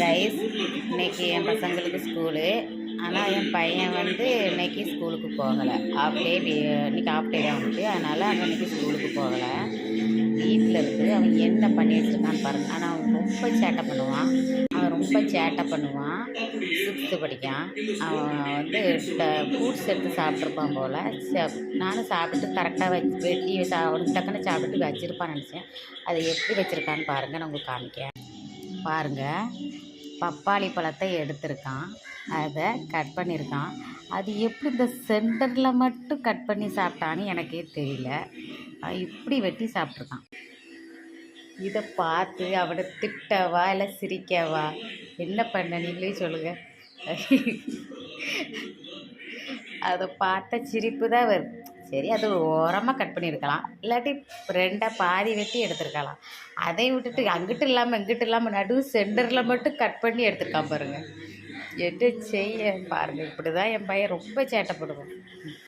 Guys, இன்னைக்கு என் பசங்களுக்கு school. ஆனால் என் பையன் வந்து இன்னைக்கு ஸ்கூலுக்கு போகலை. இன்னைக்கு ஆஃப் டே தான் வந்துட்டு, அதனால் அவன் இன்னைக்கு ஸ்கூலுக்கு போகலை. வீட்டில் இருந்து அவன் என்ன பண்ணி வச்சுருக்கான்னு பாருங்க. ஆனால் அவன் ரொம்ப சேட்டை பண்ணுவான். சிக்ஸ்த்து படிக்கான். அவன் வந்து ஃப்ரூட்ஸ் எடுத்து சாப்பிட்ருப்பான் போல். நானும் சாப்பிட்டு கரெக்டாக வெட்டி அவனுக்கு டக்குன்னு சாப்பிட்டு வச்சுருப்பான்னு நினச்சேன். அதை எப்படி வச்சுருக்கான்னு பாருங்கள், நான் உங்களுக்கு காமிக்கேன். பாருங்கள், பப்பாளி பழத்தை எடுத்திருக்கான், அதை கட் பண்ணியிருக்கான். அது எப்படி இந்த சென்டரில் மட்டும் கட் பண்ணி சாப்பிட்டான்னு எனக்கே தெரியல. இப்படி வெட்டி சாப்பிட்ருக்கான். இதை பார்த்து அவனை திட்டவா இல்லை சிரிக்கவா, என்ன பண்ண நீங்களே சொல்லுங்கள். அதை பார்த்த சிரிப்பு தான் வருது. சரி, அது ஓரமாக கட் பண்ணியிருக்கலாம், இல்லாட்டி ரெண்டாக பாதி வெட்டி எடுத்துருக்கலாம். அதை விட்டுட்டு அங்கிட்டு இல்லாமல் நடு சென்டரில் மட்டும் கட் பண்ணி எடுத்துருக்கான் பாருங்கள். என்ன செய்ய பாருங்கள். இப்படி தான் என் பையன் ரொம்ப சேட்டைப்படுவான்.